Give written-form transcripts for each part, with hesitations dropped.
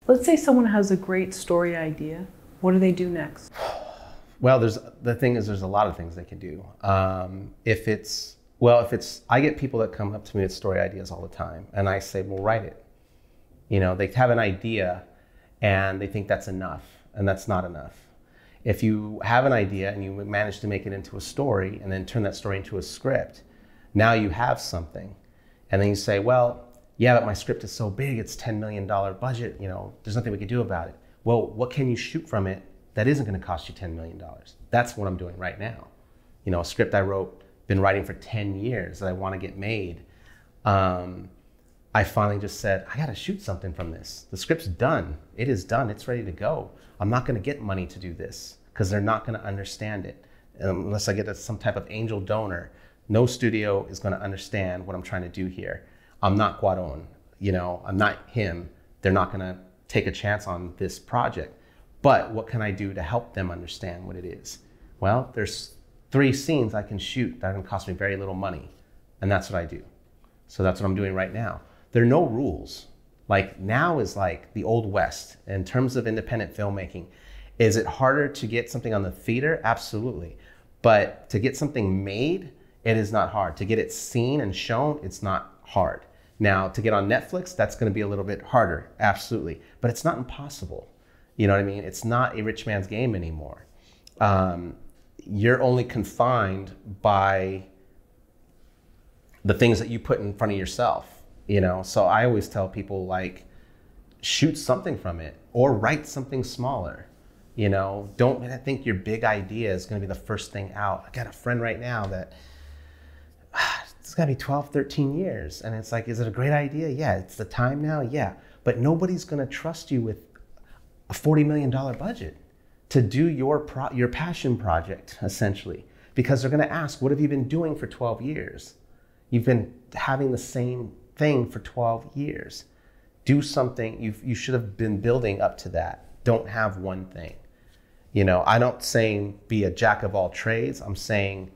Let's say someone has a great story idea. What do they do next? Well, the thing is, there's a lot of things they can do. I get people that come up to me with story ideas all the time, and I say, well, write it. You know, they have an idea and they think that's enough, and that's not enough. If you have an idea and you manage to make it into a story and then turn that story into a script, now you have something. And then you say, well, yeah, but my script is so big, it's $10 million budget, you know, there's nothing we can do about it. Well, what can you shoot from it that isn't gonna cost you $10 million? That's what I'm doing right now. You know, a script I wrote, been writing for 10 years that I wanna get made. I finally just said, I gotta shoot something from this. The script's done, it is done, it's ready to go. I'm not gonna get money to do this because they're not gonna understand it. Unless I get some type of angel donor, no studio is gonna understand what I'm trying to do here. I'm not Guadon, you know, I'm not him. They're not gonna take a chance on this project. But what can I do to help them understand what it is? Well, there's 3 scenes I can shoot that are gonna cost me very little money. And that's what I do. So that's what I'm doing right now. There are no rules. Like now is like the Old West in terms of independent filmmaking. Is it harder to get something on the theater? Absolutely. But to get something made, it is not hard. To get it seen and shown, it's not hard. Now, to get on Netflix, that's gonna be a little bit harder, absolutely. But it's not impossible. You know what I mean? It's not a rich man's game anymore. You're only confined by the things that you put in front of yourself. You know, so I always tell people, like, shoot something from it or write something smaller. You know, don't think your big idea is going to be the first thing out. I got a friend right now that it's got to be 12, 13 years. And it's like, is it a great idea? Yeah. It's the time now. Yeah. But nobody's going to trust you with a $40 million budget to do your passion project, essentially, because they're going to ask, what have you been doing for 12 years? You've been having the same thing for 12 years. Do something. You should have been building up to that. Don't have one thing. You know, I don't saying be a jack of all trades. I'm saying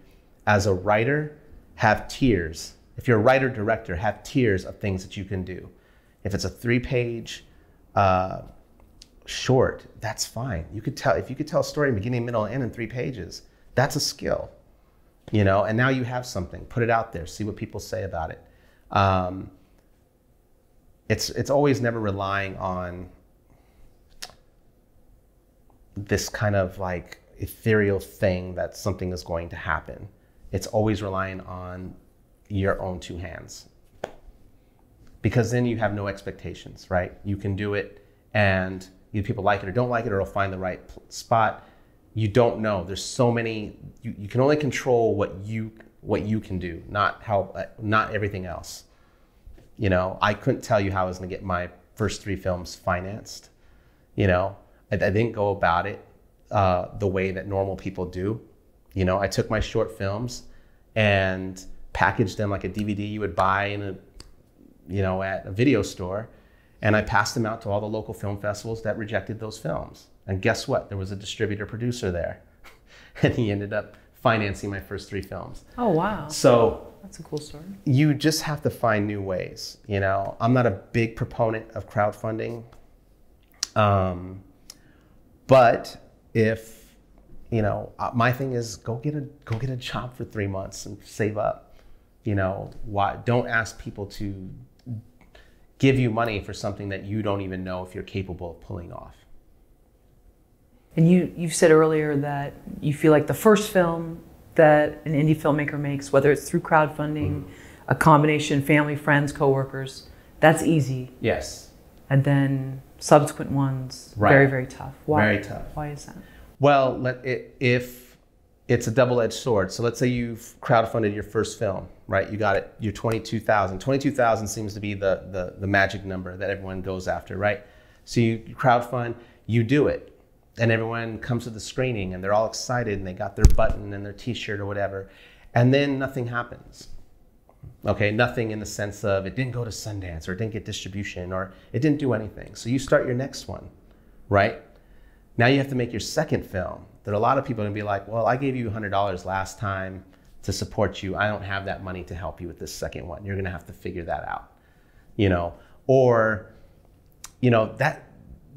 as a writer, have tiers. If you're a writer director, have tiers of things that you can do. If it's a 3-page short, that's fine. If you could tell a story beginning, middle, and end in 3 pages, that's a skill. You know, and now you have something. Put it out there. See what people say about it. It's always never relying on this kind of like ethereal thing that something is going to happen. It's always relying on your own 2 hands, because then you have no expectations, right? You can do it, and either people like it or don't like it, or it'll find the right spot. You don't know. There's so many. You can only control what you can do, not everything else. You know, I couldn't tell you how I was going to get my first 3 films financed. You know, I didn't go about it the way that normal people do. You know, I took my short films and packaged them like a DVD you would buy at a video store, and I passed them out to all the local film festivals that rejected those films. And guess what? There was a distributor producer there, and he ended up financing my first 3 films. Oh, wow. So that's a cool story. You just have to find new ways. You know, I'm not a big proponent of crowdfunding. But if, you know, my thing is go get a job for 3 months and save up. You know, don't ask people to give you money for something that you don't even know if you're capable of pulling off. And you said earlier that you feel like the first film that an indie filmmaker makes, whether it's through crowdfunding, a combination, family, friends, coworkers, that's easy. Yes. And then subsequent ones, right. Very, very tough. Why? Very tough. Why is that? Well, if it's a double-edged sword. So let's say you've crowdfunded your first film, right? You got it, you're 22,000. 22,000 seems to be the magic number that everyone goes after, right? So you crowdfund, you do it. And everyone comes to the screening and they're all excited and they got their button and their t-shirt or whatever. And then nothing happens. Okay, nothing in the sense of it didn't go to Sundance or it didn't get distribution or it didn't do anything. So you start your next one, right? Now you have to make your second film. There are a lot of people are gonna be like, well, I gave you $100 last time to support you. I don't have that money to help you with this second one. You're gonna have to figure that out, you know? Or, you know,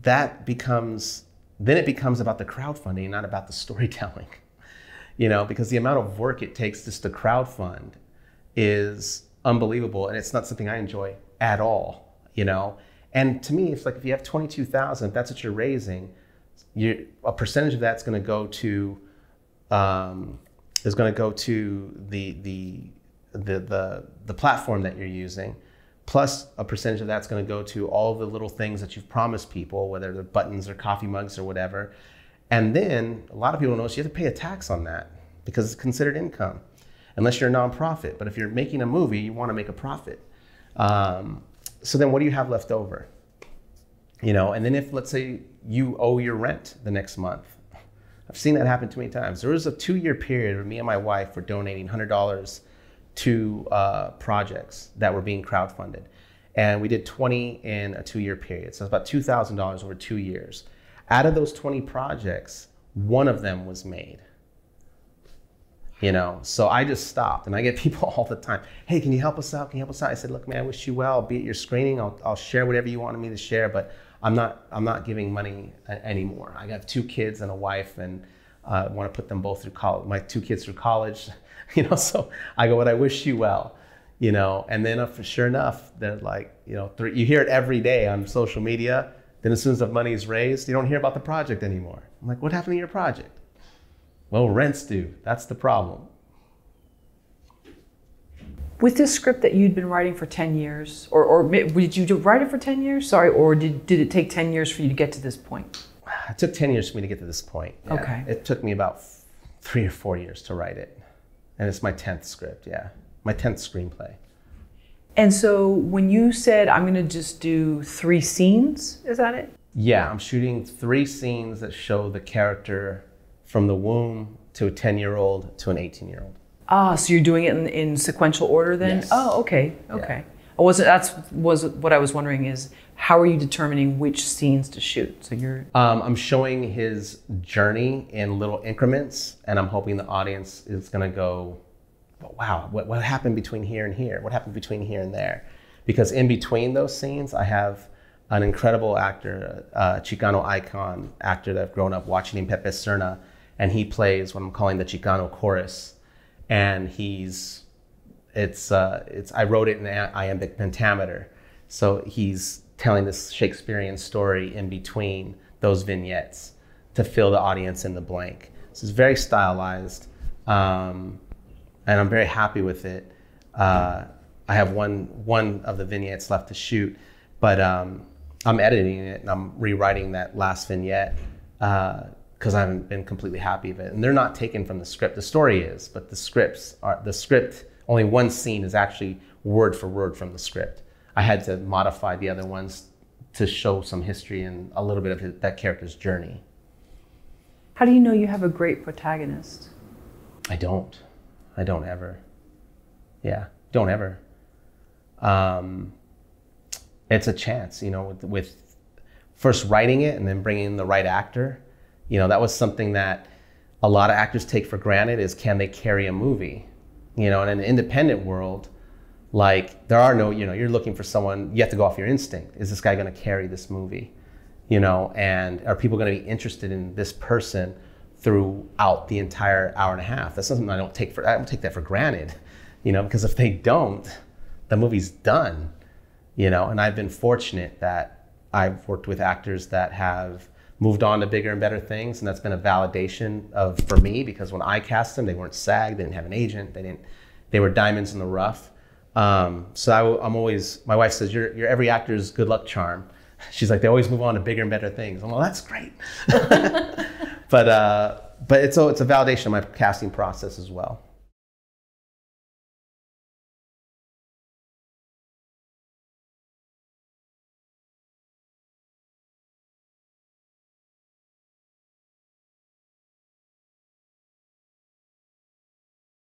that becomes, then it becomes about the crowdfunding, not about the storytelling, you know, because the amount of work it takes just to crowdfund is unbelievable. And it's not something I enjoy at all, you know? And to me, it's like, if you have 22,000, if that's what you're raising, a percentage of that's going to go to, the platform that you're using, plus a percentage of that's going to go to all the little things that you've promised people, whether they're buttons or coffee mugs or whatever. And then a lot of people don't know, so you have to pay a tax on that because it's considered income, unless you're a nonprofit. But if you're making a movie, you want to make a profit. So then what do you have left over? You know, and then if, let's say, you owe your rent the next month. I've seen that happen too many times. There was a 2-year period where me and my wife were donating $100 to projects that were being crowdfunded. And we did 20 in a 2-year period. So it's about $2,000 over 2 years. Out of those 20 projects, one of them was made. You know, so I just stopped, and I get people all the time, hey, can you help us out? Can you help us out? I said, look, man, I wish you well. I'll be at your screening. I'll share whatever you wanted me to share, but I'm not giving money anymore. I got 2 kids and a wife, and I want to put them both through college, my 2 kids through college, you know, so I go, but I wish you well, you know, and then sure enough, they're like, you know, you hear it every day on social media. Then as soon as the money is raised, you don't hear about the project anymore. I'm like, what happened to your project? Well, rent's due. That's the problem. With this script that you'd been writing for 10 years, or did you write it for 10 years? Sorry, or did it take 10 years for you to get to this point? It took 10 years for me to get to this point. Yeah. Okay. It took me about 3 or 4 years to write it. And it's my 10th script, yeah. My 10th screenplay. And so when you said, I'm going to just do 3 scenes, is that it? Yeah, I'm shooting 3 scenes that show the character from the womb to a 10-year-old to an 18-year-old. Ah, so you're doing it in sequential order then? Yes. Oh, okay, okay. Yeah. Was what I was wondering is, how are you determining which scenes to shoot? So you're... I'm showing his journey in little increments, and I'm hoping the audience is gonna go, wow, what happened between here and here? What happened between here and there? Because in between those scenes, I have an incredible actor, a Chicano icon actor that I've grown up watching named Pepe Serna, and he plays what I'm calling the Chicano chorus. And I wrote it in iambic pentameter. So he's telling this Shakespearean story in between those vignettes to fill the audience in the blank. So it's very stylized, and I'm very happy with it. I have one of the vignettes left to shoot, but I'm editing it and I'm rewriting that last vignette because I haven't been completely happy with it. And they're not taken from the script. The story is, but the script, only one scene is actually word for word from the script. I had to modify the other ones to show some history and a little bit of that character's journey. How do you know you have a great protagonist? I don't ever. Yeah, don't ever. It's a chance, you know, with first writing it and then bringing in the right actor. You know, that was something that a lot of actors take for granted, is can they carry a movie? You know, in an independent world, like there are no, you know, you're looking for someone, you have to go off your instinct. Is this guy gonna carry this movie? You know, and are people gonna be interested in this person throughout the entire hour and a half? That's something I don't take that for granted, you know, because if they don't, the movie's done, you know. And I've been fortunate that I've worked with actors that have moved on to bigger and better things, and that's been a validation for me, because when I cast them, they weren't SAG, they didn't have an agent, they were diamonds in the rough. So I'm always, my wife says, you're every actor's good luck charm. She's like, they always move on to bigger and better things. I'm like, well, that's great. But it's a validation of my casting process as well.